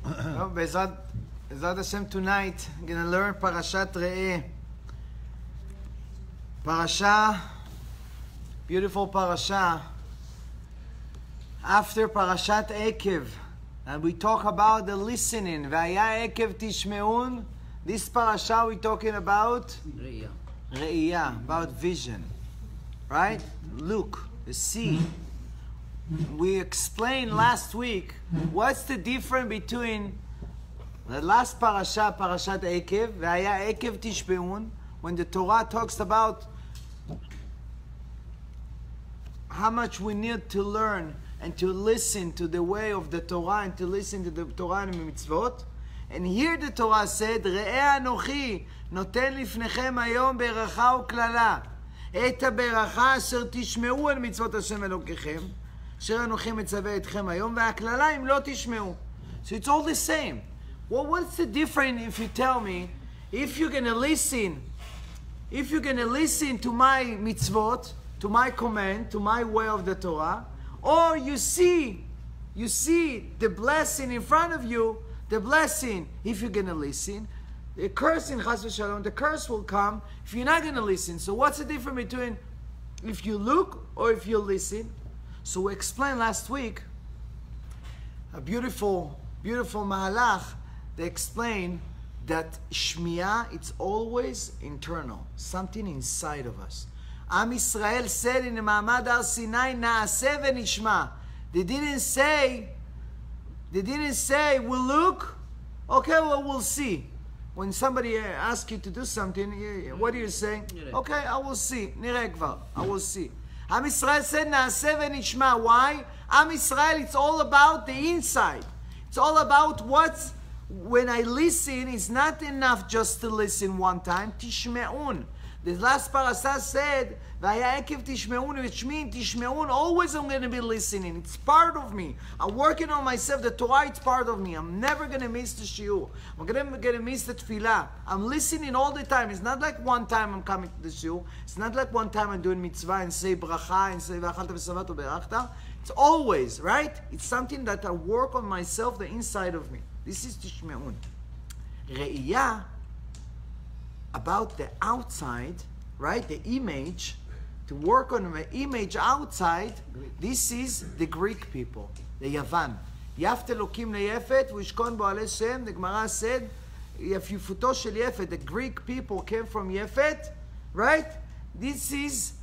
Well, Bezrat Hashem, tonight I'm going to learn Parashat R'eeh. Parasha, beautiful parasha. After Parashat Ekev, and we talk about the listening. V'aya Ekev tishmeun. This parasha we're talking about R'eeh, about vision, right? Look, the see. We explained last week what's the difference between the last parasha, Parashat Ekev, V'aya Ekev tishmeun, when the Torah talks about how much we need to learn and to listen to the way of the Torah and to listen to the Torah and the mitzvot. And here the Torah said, Re'eh anochi noten lifnechem hayom beracha uklala et haberacha asher tishmeu al mitzvot Hashem Elokechem asher anochi metzaveh etchem hayom ve'aklala im lo tishmeu. So it's all the same. Well, what's the difference if you tell me, if you're going to listen to my mitzvot, to my command, to my way of the Torah, or you see the blessing in front of you, the blessing, if you're going to listen, the curse in Chas v'Shalom, the curse will come if you're not going to listen. So what's the difference between if you look or if you listen? So we explained last week a beautiful mahalach. They explained that Shmiya, it's always internal, something inside of us. Am Yisrael said in the Ma'amad Har Sinai, Na'aseh v'nishma. They didn't say, we'll look, okay, well, we'll see. When somebody asks you to do something, what do you say? Okay, I will see. Nireh kvar, I will see. Am Yisrael said, Na'aseh v'nishma. Why? Am Yisrael, it's all about the inside. It's all about what's, when I listen, it's not enough just to listen one time. Tishme'un. The last parasha said, V'aya ekev tishme'un, which means tishme'un, always I'm going to be listening. It's part of me. I'm working on myself. The Torah, it's part of me. I'm never going to miss the shiur. I'm going to miss the tefillah. I'm listening all the time. It's not like one time I'm coming to the shiur. It's not like one time I'm doing mitzvah and say bracha and say v'achalta v'savata v'berachta. It's always, right? It's something that I work on myself, the inside of me. This is tishme'un. Re'iyah, about the outside, right? The image, to work on the image outside, this is the Greek people, the Yavan. Yaft Elokim leyefet v'yishkon bo alei Shem. The Gemara said, Yafifuto shel Yefet, the Greek people came from Yefet, right? This is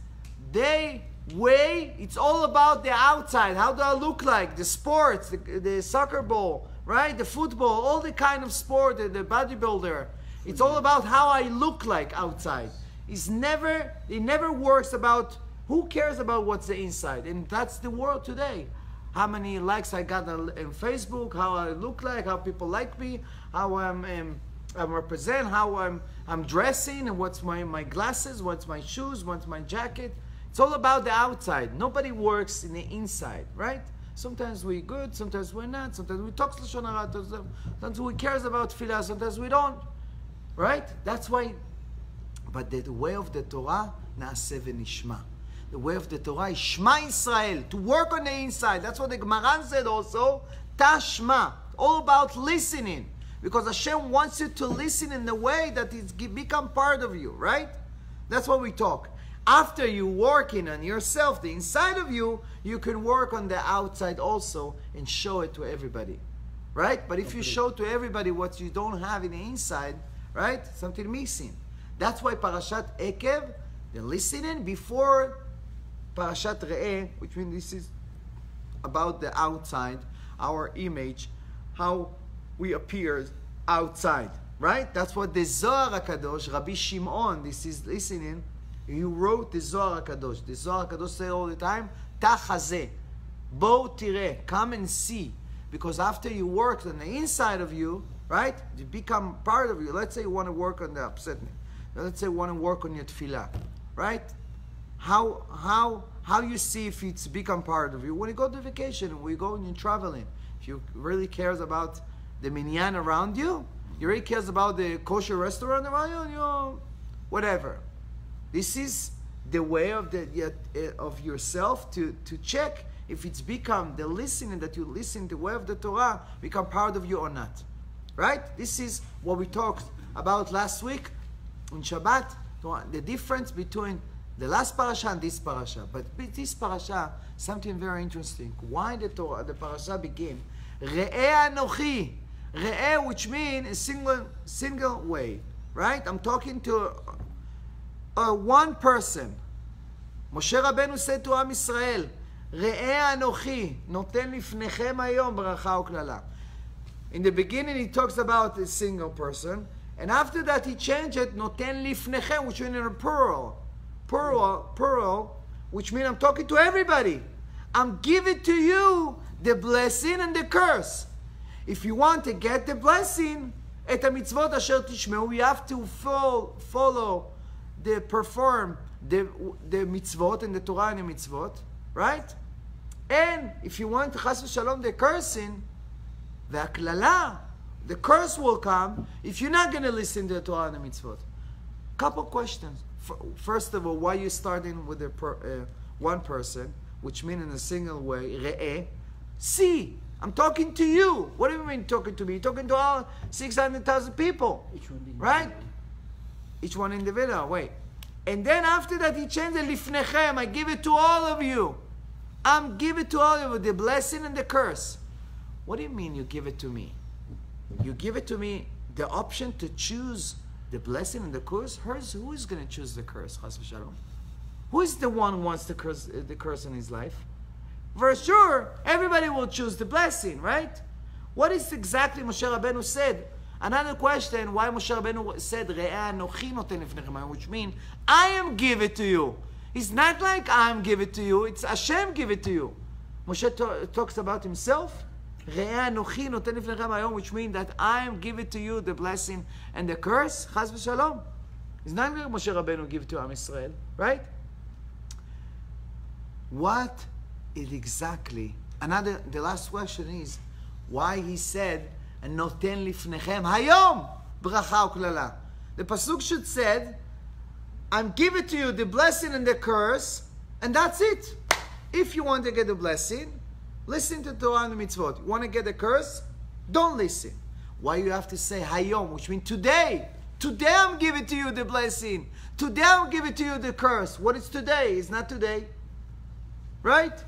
their way. It's all about the outside. How do I look like? The sports, the soccer ball, right? The football, all the kind of sport, the bodybuilder. It's all about how I look like outside. It never works about, who cares about what's the inside? And that's the world today. How many likes I got on Facebook, how I look like, how people like me, how I'm represent, how I'm dressing, and what's my glasses, what's my shoes, what's my jacket. It's all about the outside. Nobody works in the inside, right? Sometimes we're good, sometimes we're not, sometimes we talk Lashon Hara, sometimes we care about tefillah, sometimes we don't. Right? That's why. But the way of the Torah, Na'aseh v'nishma. The way of the Torah is Shema Yisrael, to work on the inside. That's what the Gemara said also. Tashma. All about listening. Because Hashem wants you to listen in the way that it's become part of you. Right? That's what we talk. After you working on yourself, the inside of you, you can work on the outside also and show it to everybody. Right? But if you show to everybody what you don't have in the inside, right? Something missing. That's why Parashat Ekev, the listening, before Parashat R'eeh, which means this is about the outside, our image, how we appear outside, right? That's what the Zohar HaKadosh, Rabbi Shimon, this is listening, he wrote the Zohar HaKadosh. The Zohar HaKadosh says all the time, Tachazeh, Bo tireh, come and see. Because after you work on the inside of you, right? You become part of you. Let's say you want to work on the upsetness. Let's say you want to work on your tefillah, right? How you see if it's become part of you? When you go to vacation, when you go and you're traveling, if you really cares about the minyan around you, you really cares about the kosher restaurant around you, and you whatever. This is the way of yourself to check if it's become the listening that you listen the way of the Torah, become part of you or not. Right? This is what we talked about last week on Shabbat, the difference between the last parasha and this parasha. But with this parasha, something very interesting. Why the parasha begin? R'eeh Anochi. R'eeh, which means a single way. Right? I'm talking to one person. Moshe Rabbeinu said to Am Yisrael, R'eeh Anochi, noten lifnechem hayom bracha u'klala. In the beginning, he talks about a single person. And after that, he changed it, noten lifnechem, which means in a plural, which means I'm talking to everybody. I'm giving to you the blessing and the curse. If you want to get the blessing, et mitzvot asher tishmeu, you have to follow, perform the mitzvot and the Torah and the mitzvot, right? And if you want chas v'shalom the cursing, the curse will come if you're not going to listen to the Torah and the mitzvot. Couple questions. First of all, why you starting with one person, which means in a single way, re'eh? See, I'm talking to you. What do you mean talking to me? You're talking to all 600,000 people, right? Each one individual. Wait. And then after that, he changed the lifnechem. I give it to all of you. I'm giving to all of you the blessing and the curse. What do you mean you give it to me? You give it to me the option to choose the blessing and the curse? Who is going to choose the curse? Chas v'shalom. Who is the one who wants the curse in his life? For sure, everybody will choose the blessing, right? What is exactly Moshe Rabbeinu said? Another question, why Moshe Rabbeinu said, Re'eh Anochi noten lifnechem hayom, which means, I am give it to you. It's not like I'm give it to you, it's Hashem give it to you. Moshe talks about himself. Re'eh Anochi noten lifnechem hayom, which means that I am give it to you, the blessing and the curse. Chas v'shalom. It's not like Moshe Rabbeinu give it to Am Yisrael, right? What is exactly, the last question is, why he said, and noten lifnechem hayom bracha u'klala. The pasuk should said, I'm giving to you the blessing and the curse, and that's it. If you want to get the blessing, listen to Torah and the mitzvot. You want to get the curse, don't listen. Why you have to say hayom, which means today? Today I'm giving to you the blessing. Today I'm giving to you the curse. What is today? It's not today. Right?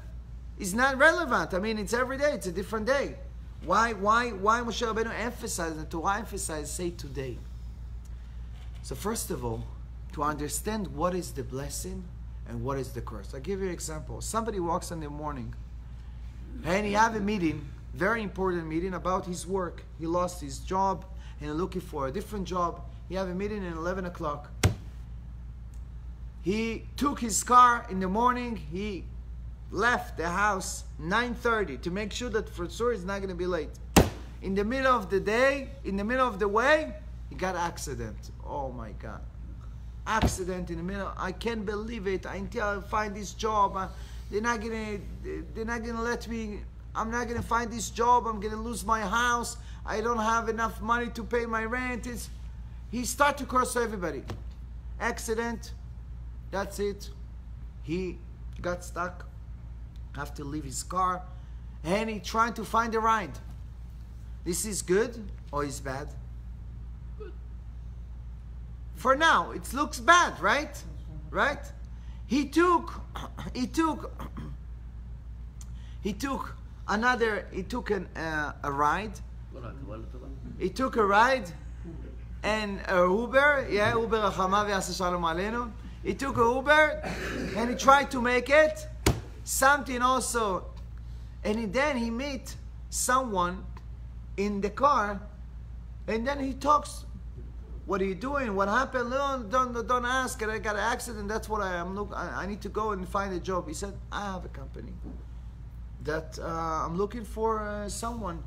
It's not relevant. I mean, it's every day. It's a different day. Why Moshe Rabbeinu emphasized, the Torah emphasized, say today? So first of all, to understand what is the blessing and what is the curse. I'll give you an example. Somebody walks in the morning and he have a meeting, very important meeting about his work. He lost his job and he's looking for a different job. He have a meeting at 11 o'clock. He took his car in the morning. He left the house 9:30 to make sure that for sure he's not going to be late. In the middle of the day, in the middle of the way, he got an accident. Oh my God. Accident in the middle. I can't believe it. Until I find this job, they're not gonna let me. I'm not gonna find this job. I'm gonna lose my house. I don't have enough money to pay my rent. He started to curse everybody. Accident. That's it. He got stuck. Have to leave his car, and he trying to find a ride. This is good or is bad? Good. For now, it looks bad, right? Right? He took a ride. He took a ride and Uber. Yeah, Uber Achama v'yasa shalom aleinu. He took a Uber and he tried to make it. Something also, and then he meet someone in the car, and then he talks. What are you doing? What happened? Don't ask. I got an accident. That's what I need to go and find a job. He said, I have a company that I'm looking for someone,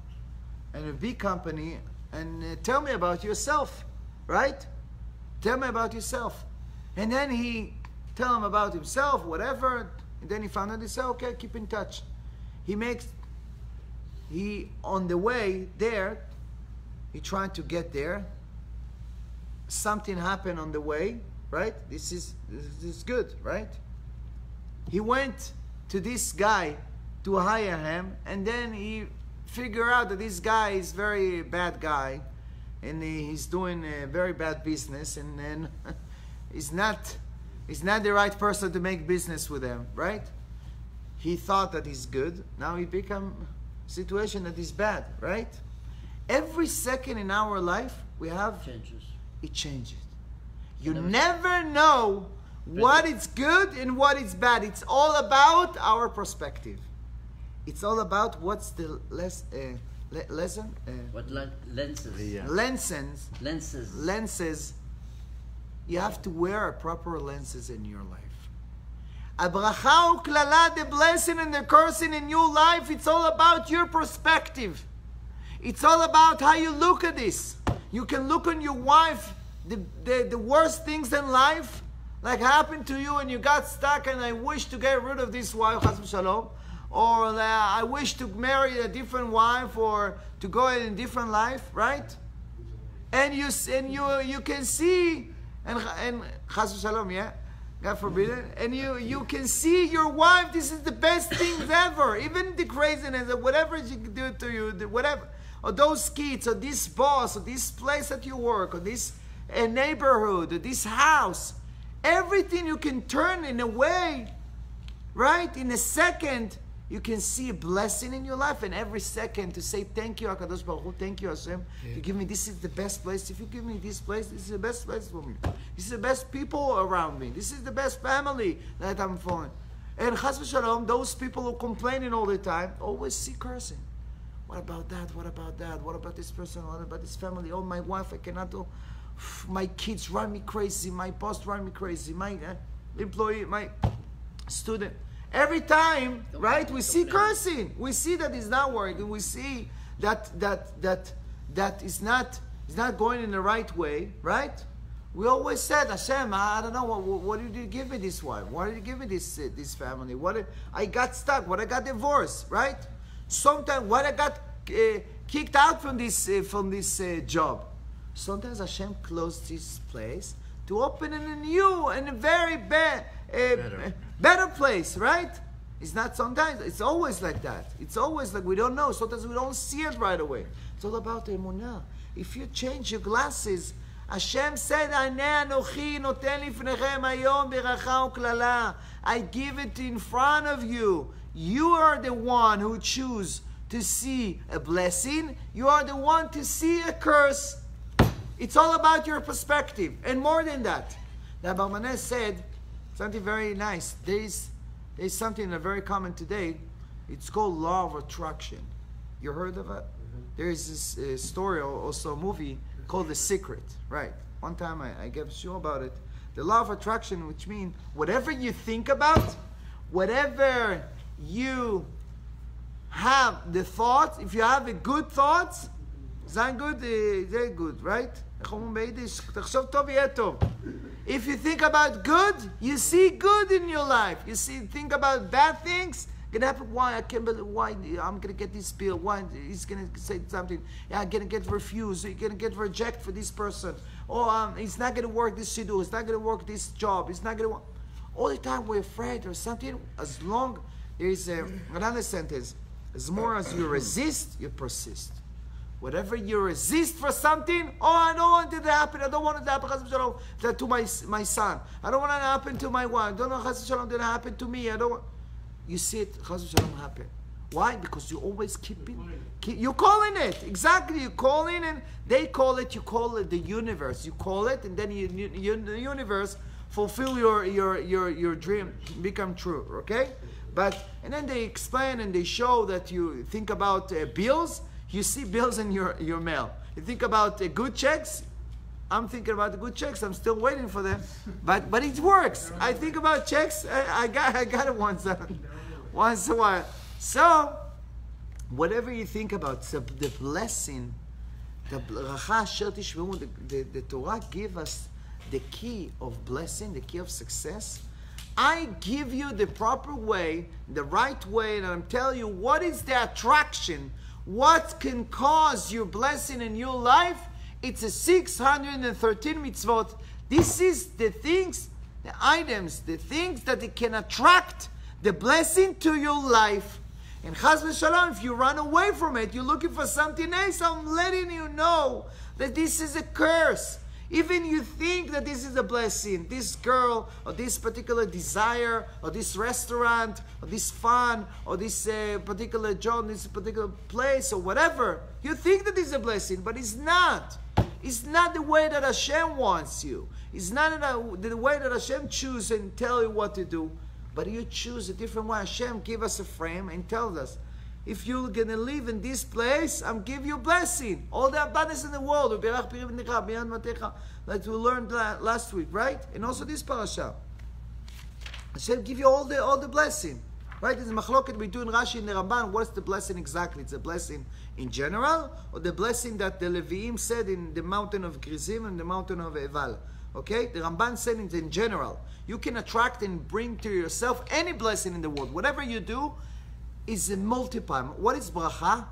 and a big company. And tell me about yourself, right? Tell me about yourself. And then he tell him about himself, whatever. And then he found out, he said, okay, keep in touch. On the way there, he tried to get there. Something happened on the way, right? This is good, right? He went to this guy to hire him, and then he figure out that this guy is very bad guy, and he's doing a very bad business, and then he's not the right person to make business with him, right? He thought that he's good. Now he become a situation that is bad, right? Every second in our life we have it changes. You never know what is good and what is bad. It's all about our perspective. It's all about what's the lesson. What lenses? Yeah. Lenses. You have to wear proper lenses in your life. Abracha uklala, the blessing and the cursing in your life, it's all about your perspective. It's all about how you look at this. You can look on your wife, the worst things in life, like happened to you and you got stuck, and I wish to get rid of this wife, chas v'shalom, or I wish to marry a different wife, or to go in a different life, right? And you can see, and chas v'shalom, yeah, God forbid it, and you can see your wife, this is the best things ever, even the craziness, or whatever she can do to you, whatever, or those kids, or this boss, or this place that you work, or this neighborhood, or this house, everything you can turn in a way, right? In a second, you can see a blessing in your life, and every second to say thank you, HaKadosh Baruch Hu, thank you, Hashem. You give me, this is the best place. If you give me this place, this is the best place for me. This is the best people around me. This is the best family that I'm following. And chas v'shalom, those people who complaining all the time, always see cursing. What about that? What about that? What about this person? What about this family? Oh, my wife, I cannot do. My kids drive me crazy. My boss drive me crazy. My employee, my student. Every time, right, we see cursing. We see that it's not working. We see that is not going in the right way, right? We always said, Hashem, I don't know, what did you give me this wife? Why did you give me this family? I got stuck? What I got divorced, right? Sometimes what I got kicked out from this job. Sometimes Hashem closed this place to open in a new and a very better place, right? It's not sometimes, it's always like that. It's always like we don't know. Sometimes we don't see it right away. It's all about emunah. If you change your glasses, Hashem said, I give it in front of you. You are the one who choose to see a blessing. You are the one to see a curse. It's all about your perspective. And more than that, the Abarmanes said something very nice. There's something that's very common today. It's called law of attraction. You heard of it? There is this story, also a movie called The Secret. Right. One time I gave a show about it. The law of attraction, which means whatever you think about, whatever you have the thoughts, if you have a good thoughts, sound good, very good, right? If you think about good, you see good in your life. Think about bad things, gonna happen. Why? I can't believe why I'm gonna get this bill. Why he's gonna say something? Yeah, I'm gonna get refused. You're gonna get rejected for this person. Oh, it's not gonna work this shidduch. It's not gonna work this job. It's not gonna work. All the time we're afraid or something. As long there is another sentence. As more as you resist, you persist. Whatever you resist for something, oh, I don't want it to happen. I don't want it to happen to my son. I don't want it to happen to my wife. I don't want it to happen to me. I don't want. You see it, happen. Why? Because you always keep it. You're calling it. Exactly. You call it and they call it. You call it the universe. You call it, and then the universe fulfill your dream, become true. Okay? And then they explain and they show that you think about bills. You see bills in your mail. You think about good checks. I'm thinking about the good checks. I'm still waiting for them, but it works. I think about checks. I got it once in a while. So whatever you think about, so the blessing, the Torah give us the key of blessing, the key of success. I give you the proper way, the right way, and I'm telling you what is the attraction. What can cause your blessing in your life? It's a 613 mitzvot. This is the things, the items, the things that it can attract the blessing to your life. And chas v'shalom, if you run away from it, you're looking for something else, I'm letting you know that this is a curse. Even you think that this is a blessing, this girl, or this particular desire, or this restaurant, or this fun, or this particular job, this particular place, or whatever, you think that this is a blessing, but it's not. It's not the way that Hashem wants you. It's not the way that Hashem chooses and tell you what to do, but you choose a different way. Hashem give us a frame and tells us, if you're going to live in this place, I'm give you a blessing. All the abundance in the world. Like we learned last week, right? And also this parasha. Hashem give you all the blessing. Right? It's a machloket between Rashi and the Ramban. What's the blessing exactly? It's a blessing in general, or the blessing that the Leviim said in the mountain of Grizim and the mountain of Eval. Okay? The Ramban said it in general. You can attract and bring to yourself any blessing in the world. Whatever you do, is a multiply. What is bracha?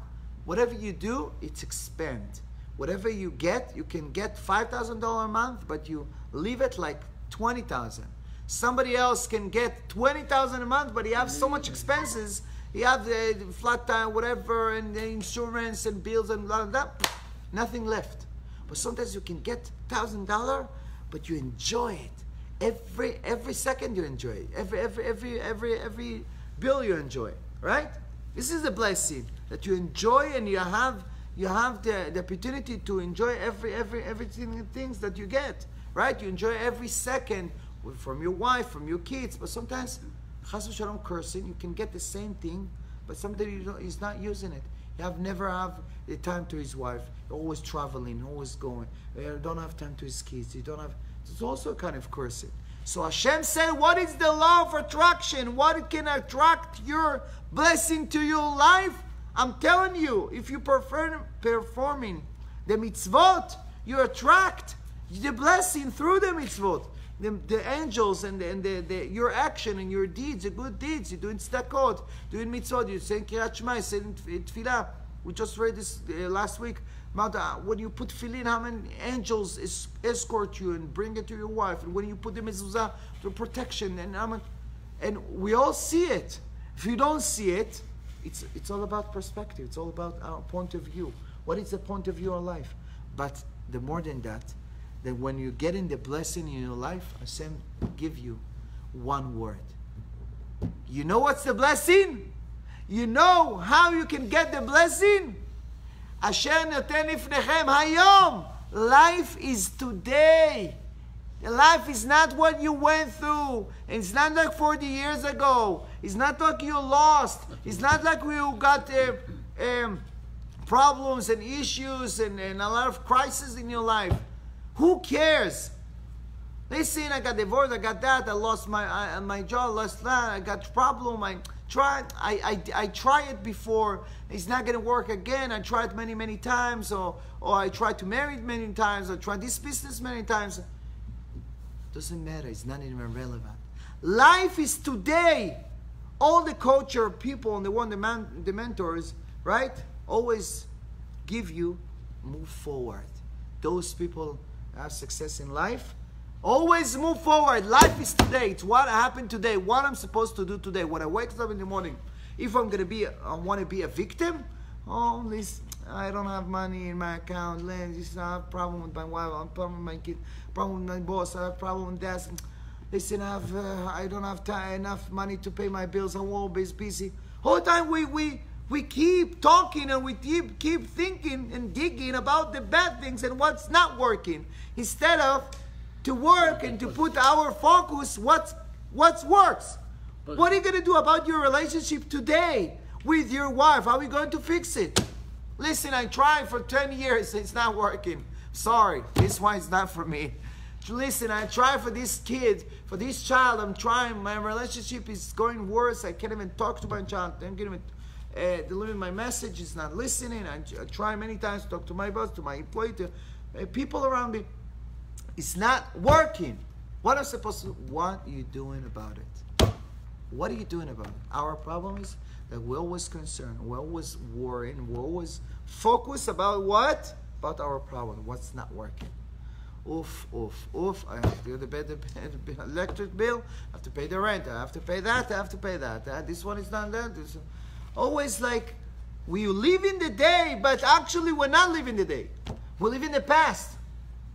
Whatever you do, it's expand. Whatever you get, you can get $5,000 a month, but you leave it like $20,000. Somebody else can get $20,000 a month, but he has so much expenses. He have the flat time, whatever, and the insurance and bills and blah, blah, blah. Nothing left. But sometimes you can get $1,000, but you enjoy it. Every second you enjoy it. Every bill you enjoy. Right? This is a blessing that you enjoy, and you have the opportunity to enjoy everything things that you get. Right? You enjoy every second from your wife, from your kids. But sometimes, chas v'shalom, cursing, you can get the same thing, but somebody is not using it. Never have the time to his wife. You're always traveling, always going. You don't have time to his kids. You don't have. It's also a kind of cursing. So Hashem said, what is the law of attraction? What can attract your blessing to your life? I'm telling you, if you performing the mitzvot, you attract the blessing through the mitzvot. The angels and your action and your deeds, the good deeds. You're doing tzedakot, doing mitzvot, you're saying Kirat Shema, saying tefillah. We just read this last week. When you put tefillin, how many angels escort you and bring it to your wife? And when you put the mezuzah, the protection, and we all see it. If you don't see it, it's all about perspective. It's all about our point of view. What is the point of view of life? But the more than that when you get in the blessing in your life, Hashem give you one word. You know what's the blessing? You know how you can get the blessing? Asher noten lifnechem hayom. Life is today. Life is not what you went through. It's not like 40 years ago. It's not like you lost. It's not like you got problems and issues and a lot of crises in your life. Who cares? Listen, I got divorced, I got that, I lost my job, lost that, I got problem, I tried it before, it's not going to work again, I tried many times, or I tried to marry many times, I tried this business many times. Doesn't matter, it's not even relevant. Life is today. All the culture people and the mentors, right, always give you move forward. Those people have success in life, always move forward. Life is today. It's what happened today, what I'm supposed to do today. When I wake up in the morning, if I want to be a victim, I don't have money in my account, I have a problem with my wife, I have a problem with my kid, problem with my boss, I have a problem with that. Listen, I don't have enough money to pay my bills, I'm always busy. All the time we keep talking and we keep thinking and digging about the bad things and what's not working, instead of to work and to put our focus what works. What are you going to do about your relationship today with your wife? How are we going to fix it? Listen, I tried for 10 years, it's not working. Sorry, this one is not for me. Listen, I tried for this kid, for this child, I'm trying, my relationship is going worse, I can't even talk to my child, I can't even deliver my message, he's not listening, I try many times to talk to my boss, to my employee, to people around me. It's not working. What am I supposed to do? What are you doing about it? What are you doing about it? Our problem is that we're always concerned, we're always worrying, we're always focused about what? About our problem, what's not working. Oof. I have to pay the electric bill, I have to pay the rent, I have to pay that, I have to pay that. This one is not that. always like we live in the day, but actually we're not living the day. We live in the past.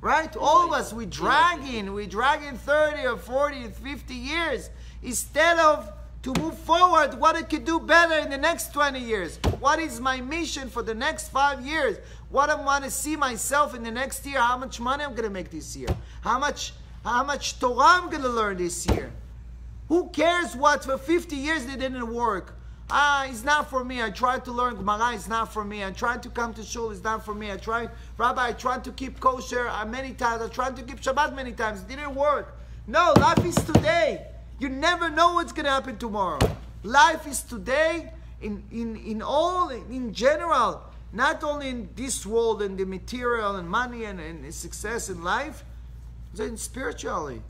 Right? All of us, we're dragging 30 or 40 or 50 years instead of to move forward what I could do better in the next 20 years. What is my mission for the next 5 years? What I want to see myself in the next year? How much money I'm going to make this year? How much Torah I'm going to learn this year? Who cares what for 50 years it didn't work? It's not for me. I tried to learn Gemara, it's not for me. I tried to come to shul, it's not for me. I tried to keep kosher many times. I tried to keep Shabbat many times. It didn't work. No, life is today. You never know what's going to happen tomorrow. Life is today in general. Not only in this world and the material and money and success in life, but spiritually.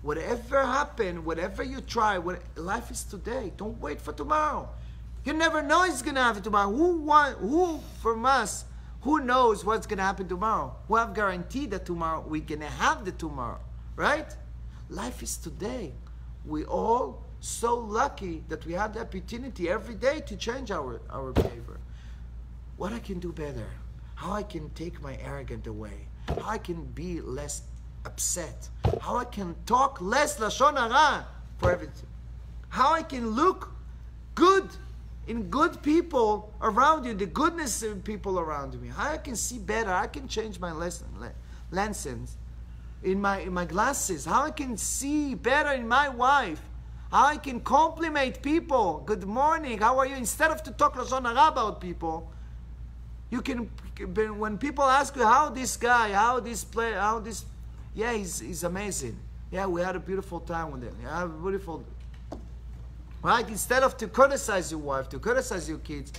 Whatever happened, whatever you try, life is today. Don't wait for tomorrow. You never know it's going to happen tomorrow. Who from us, who knows what's going to happen tomorrow? Who have guaranteed that tomorrow we're going to have the tomorrow, right? Life is today. We all so lucky that we have the opportunity every day to change our behavior. What I can do better, how I can take my arrogance away, how I can be less upset, how I can talk less lashon hara for everything, how I can look good in good people around you, the goodness of people around me, how I can see better, I can change my lenses in my glasses, how I can see better in my wife, how I can compliment people, good morning, how are you, instead of to talk lashon hara about people. You can, when people ask you how this guy, how this player, how this, yeah, he's amazing. Yeah, we had a beautiful time with him. Yeah, beautiful. Right? Instead of to criticize your wife, to criticize your kids,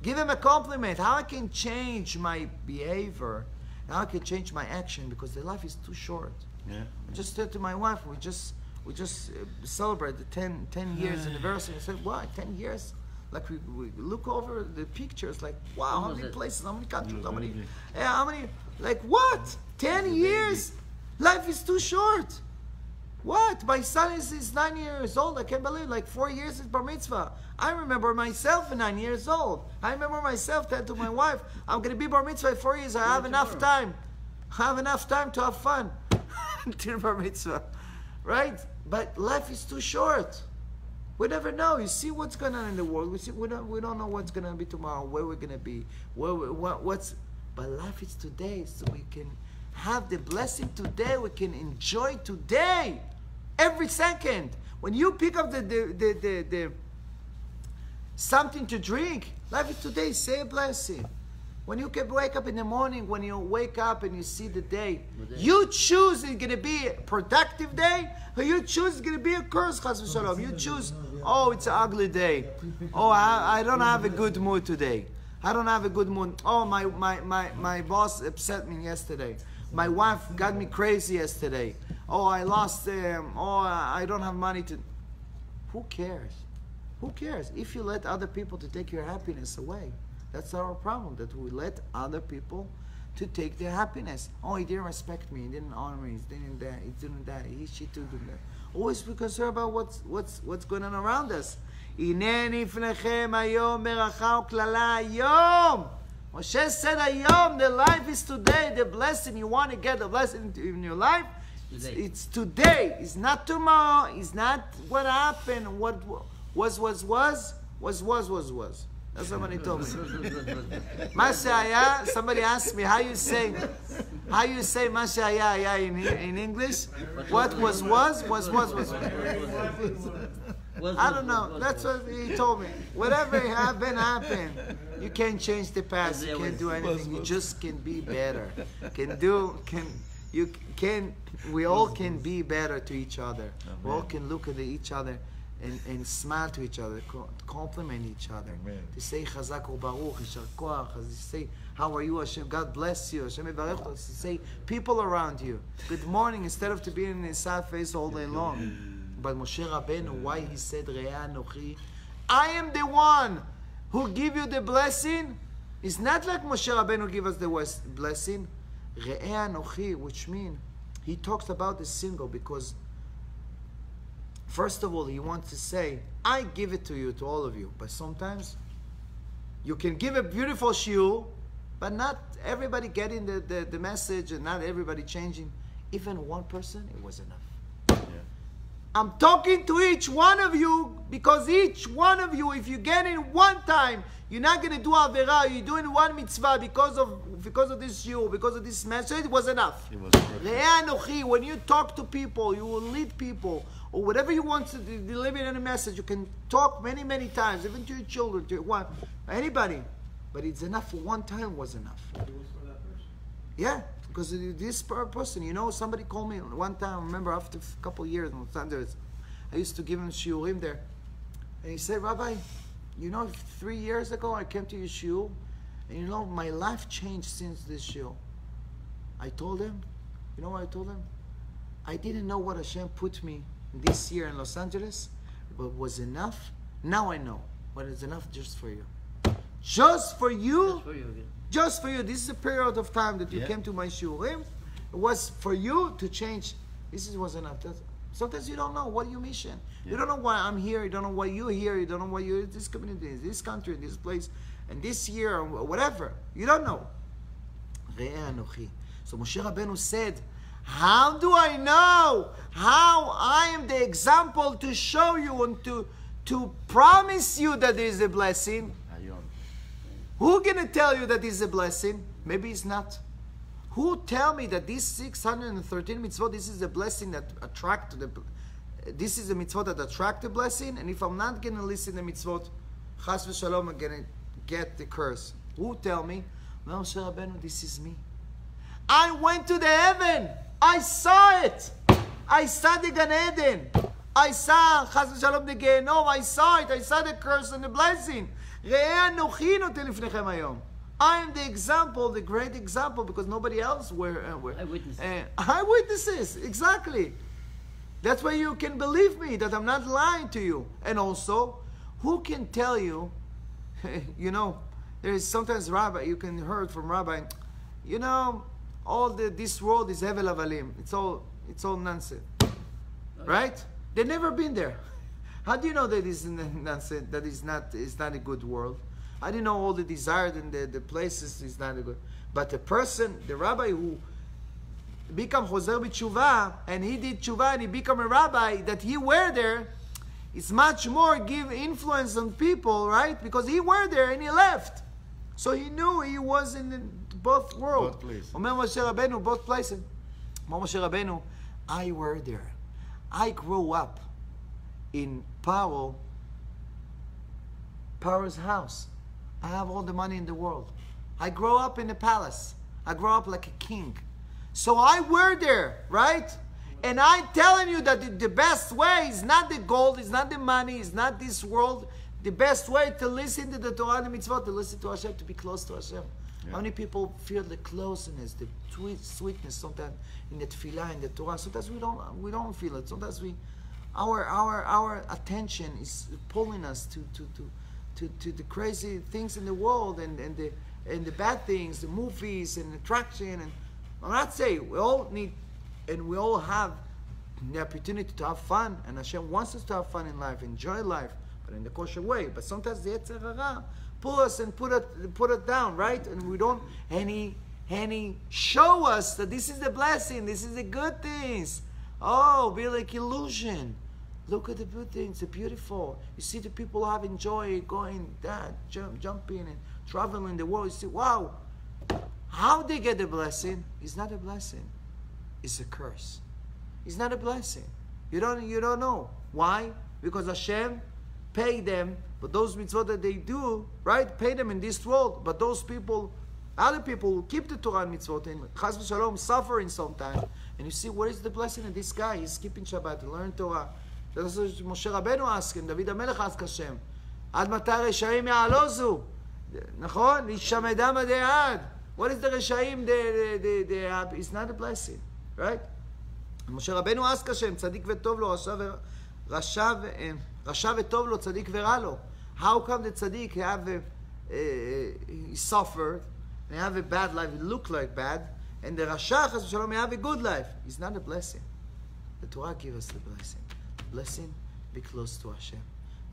give him a compliment. How I can change my behavior, how I can change my action, because the life is too short. Yeah. I just said to my wife, we just celebrated the 10 years anniversary. I said, why 10 years? Like we look over the pictures, like wow, how many places, how many countries, how many, like what? 10 years? Life is too short. What? My son is 9 years old. I can't believe, like 4 years is bar mitzvah. I remember myself at 9 years old. I remember myself telling to my wife, I'm going to be bar mitzvah in 4 years. I have enough time. I have enough time to have fun until bar mitzvah, right? But life is too short. We never know. You see what's going on in the world. We don't know what's going to be tomorrow, where we're going to be, but life is today, so we can have the blessing today. We can enjoy today, every second. When you pick up the something to drink, life is today. Say a blessing. When you can wake up in the morning, when you wake up and you see the day, you choose it's going to be a productive day, or you choose it's going to be a curse, chas v'shalom. You choose, oh, it's an ugly day. Oh, I don't have a good mood today. I don't have a good mood. Oh, my boss upset me yesterday. My wife got me crazy yesterday. Oh, I lost, I don't have money to... Who cares? Who cares? If you let other people to take your happiness away, that's our problem, that we let other people to take their happiness. Oh, he didn't respect me, he didn't honor me, he didn't that, she too did that. Always be concerned about what's going on around us. Moshe said, Ayom, the life is today, the blessing, you want to get the blessing in your life, it's today, it's not tomorrow, it's not what happened, what was. That's what somebody told me. Mashaya, somebody asked me, how you say Mashaya in English? What was. I don't know. That's what he told me. Whatever happened. You can't change the past. You can't do anything. You just can be better. We all can be better to each other. We all can look at each other and smile to each other, compliment each other. To say Chazak or Baruch, Yishar Koach, to say how are you, Hashem, God bless you, Hashem Yivarech, to say people around you, good morning, instead of to be in a sad face all day long. But Moshe Rabbeinu, why he said R'eeh Anochi, I am the one who give you the blessing. It's not like Moshe Rabbeinu give us the blessing. R'eeh Anochi, which means he talks about the single, because First of all, he wants to say, I give it to you, to all of you. But sometimes you can give a beautiful shiur, but not everybody getting the message and not everybody changing. Even one person, it was enough. I'm talking to each one of you because each one of you, if you get in one time, you're not going to do avera. You're doing one mitzvah because of this shiur, because of this message. It was enough. It was perfect. When you talk to people, you will lead people, or whatever you want to deliver in a message. You can talk many, many times, even to your children, to anybody. But it's enough for one time. Was enough. It was for that person. Yeah. Because this person, you know, somebody called me one time, I remember after a couple of years in Los Angeles, I used to give him shiurim there. And he said, Rabbi, you know, 3 years ago I came to your shiur, and you know, my life changed since this shiur. I told him, you know what I told him? I didn't know what Hashem put me this year in Los Angeles, but was enough. Now I know what is enough just for you. Just for you. Just for you. Just for you. This is a period of time that you came to my shiurim. It was for you to change. This was enough. Sometimes you don't know what your mission. You don't know why I'm here. You don't know why you're here. You don't know why you're in this community, in this country, in this place, and this year, or whatever. You don't know. So Moshe Rabbeinu said, how do I know? How I am the example to show you and to promise you that there is a blessing. Who gonna tell you that this is a blessing? Maybe it's not. Who tell me that these 613 mitzvot, this is a blessing that attract this is a mitzvot that attract the blessing, and if I'm not gonna listen to mitzvot, chas v'shalom, I'm gonna get the curse. Who tell me? Moshe Rabbeinu, this is me. I went to the heaven. I saw it. I saw the Gan Eden. I saw chas v'shalom the Gehenom. I saw it. I saw the curse and the blessing. I am the example, the great example, because nobody else were. Eyewitnesses. Eyewitnesses, exactly. That's why you can believe me, that I'm not lying to you. And also, who can tell you, you know, there is sometimes rabbi, you can hear from rabbi, you know, this world is hevel avalim. It's all nonsense. Right? They've never been there. How do you know that is nonsense? That is not a good world? How do you know all the desires and the places is not a good? But the person, the rabbi who become chozer b'tshuva, and he did tshuva and he become a rabbi, that he were there, it's much more give influence on people, right? Because he were there and he left, so he knew he was in both worlds. Both places. Omer Moshe Rabbeinu, both places. Omer Moshe Rabbeinu, I were there. I grew up in Paro's house. I have all the money in the world. I grew up in the palace. I grew up like a king. So I were there, right? And I'm telling you that the best way is not the gold, it's not the money, it's not this world. The best way to listen to the Torah and the mitzvot, to listen to Hashem, to be close to Hashem. How many people feel the closeness, the sweetness sometimes in the tefillah, in the Torah? Sometimes we don't feel it. Sometimes our attention is pulling us to the crazy things in the world and the bad things, the movies and attraction. And I'm not saying we all need and we all have the opportunity to have fun, and Hashem wants us to have fun in life, enjoy life, but in the kosher way. But sometimes the Yetzer Hara pull us and put it down, right? And we don't. And he show us that this is the blessing, this is the good things. Oh, be like illusion. Look at the good things, the beautiful. You see the people having joy, going that, jumping and traveling the world. You see, wow, how they get the blessing? It's not a blessing. It's a curse. It's not a blessing. You don't know. Why? Because Hashem paid them, but those mitzvot that they do, right, pay them in this world. But those people, other people who keep the Torah and mitzvot and chas v'shalom suffering sometimes. And you see, what is the blessing in this guy? He's keeping Shabbat, learn Torah. That's what Moshe Rabbeinu asked him. David HaMelech asked Hashem. Ad matai reshaim ya'alozu. Nachon? Yishamedam adei. What is the reshaim? It's not a blessing, right? Moshe Rabbeinu asked Hashem, Tzadik v'tov lo, Rasha v'tov lo, Tzadik v'ra lo. How come the Tzadik he suffered and have a bad life, it looked like bad, and the Rasha chas v'shalom have a good life? It's not a blessing. The Torah gives us the blessing. The blessing be close to Hashem.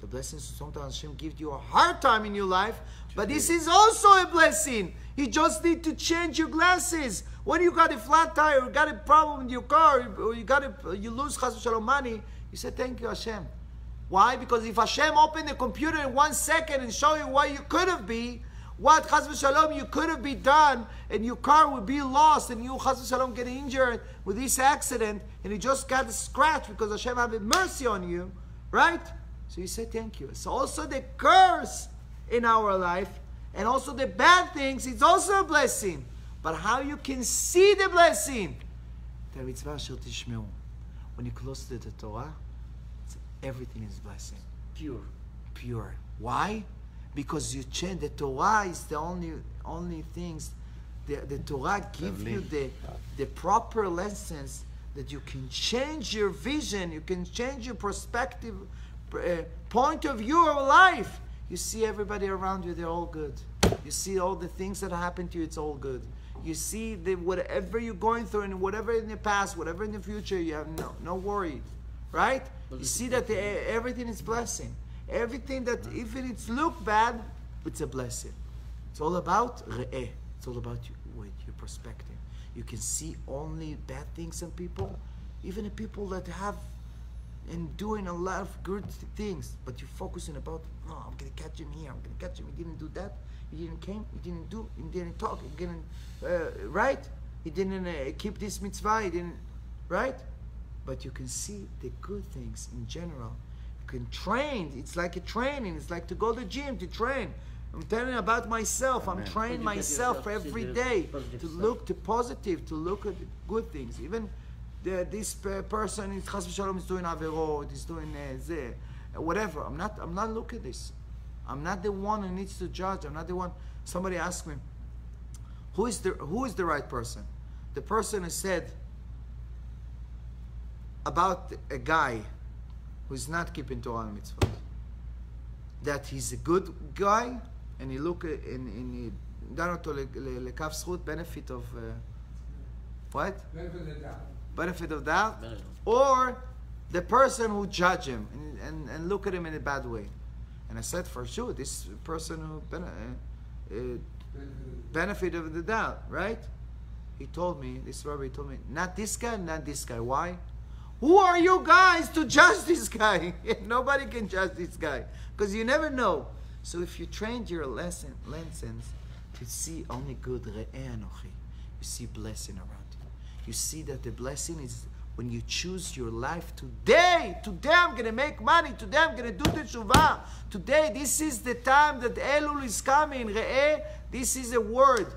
The blessings, sometimes Hashem gives you a hard time in your life, but this is also a blessing. You just need to change your glasses. When you got a flat tire, or got a problem with your car, or you lose chas v'shalom money, you say, thank you, Hashem. Why? Because if Hashem opened the computer in 1 second and show you what you could have been, what chas v'shalom you could have been done, and your car would be lost, and you chas v'shalom get injured with this accident, and you just got a scratch because Hashem have mercy on you, right? So you say thank you. So also the curse in our life, and also the bad things, it's also a blessing. But how you can see the blessing? When you're close to the Torah, everything is blessing. Pure. Pure. Why? Because you change. The Torah is the only things. The Torah gives you the proper lessons that you can change your vision. You can change your perspective, point of view of life. You see everybody around you, they're all good. You see all the things that happen to you, it's all good. You see that whatever you're going through, and whatever in the past, whatever in the future, you have no worry, right? You see that everything is blessing. Everything that, if it's look bad, it's a blessing. It's all about R'eeh. It's all about with your perspective. You can see only bad things in people, even the people that have and doing a lot of good things, but you're focusing about, no, I'm gonna catch him here, I'm gonna catch him. He didn't do that. He didn't came. He didn't do. He didn't talk. He didn't right. He didn't keep this mitzvah. He didn't right. But you can see the good things in general. You can train. It's like a training. It's like to go to the gym to train. I'm telling you about myself. I'm training myself every day to look to positive, to look at the good things. Even this person in chas v'shalom is doing averot, is doing whatever. I'm not looking at this. I'm not the one who needs to judge. I'm not the one. Somebody asked me, who is the right person? The person who said about a guy who's not keeping Torah and mitzvot, that he's a good guy, and he look in דן אותו לכף זכות, benefit of what? Benefit of doubt, or the person who judge him and look at him in a bad way. And I said, for sure, this person who benefit of the doubt, right? He told me, this rabbi told me, not this guy, not this guy. Why? Who are you guys to judge this guy? Nobody can judge this guy, because you never know. So if you trained your lenses to see only good, R'eeh Anochi, you see blessing around you. You see that the blessing is when you choose your life today. Today I'm going to make money. Today I'm going to do teshuvah. Today, this is the time that Elul is coming. R'eeh, this is a word.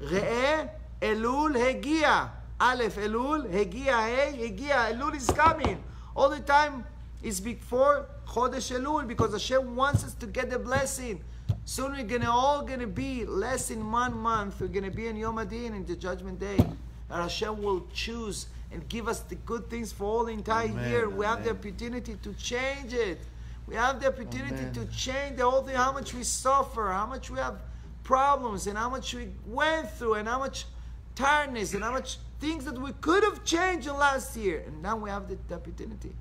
R'eeh, Elul, Hegia. Aleph, Elul, Hegia, Hey, Hegia. Elul is coming. All the time is before Chodesh Elul, because Hashem wants us to get the blessing. Soon we're all going to be less in 1 month. We're going to be in Yom Adin, in the Judgment Day. And Hashem will choose and give us the good things for all the entire year. We have the opportunity to change it. We have the opportunity to change the whole thing, how much we suffer, how much we have problems, and how much we went through, and how much tiredness, and how much things that we could have changed in last year. And now we have the opportunity.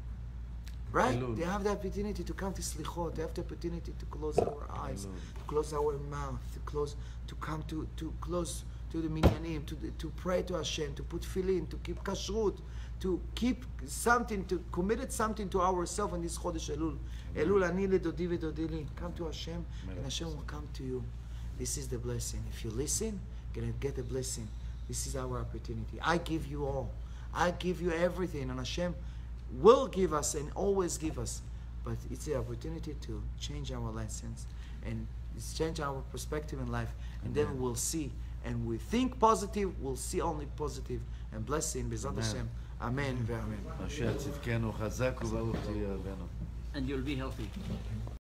Right? They have the opportunity to come to Slichot. They have the opportunity to close our eyes, to close our mouth, to come to close to the minyanim, to pray to Hashem, to put tefillin, to keep kashrut, to keep something, to commit something to ourselves in this Chodesh Elul. Elul ani ledodi vedodi li. Come to Hashem, and Hashem will come to you. This is the blessing. If you listen, you're going to get the blessing. This is our opportunity. I give you all. I give you everything, and Hashem will give us and always give us. But it's the opportunity to change our lessons and change our perspective in life, and then we'll see. And we think positive, we'll see only positive and blessing. B'ezrat Hashem. Amen. Amen. And you'll be healthy.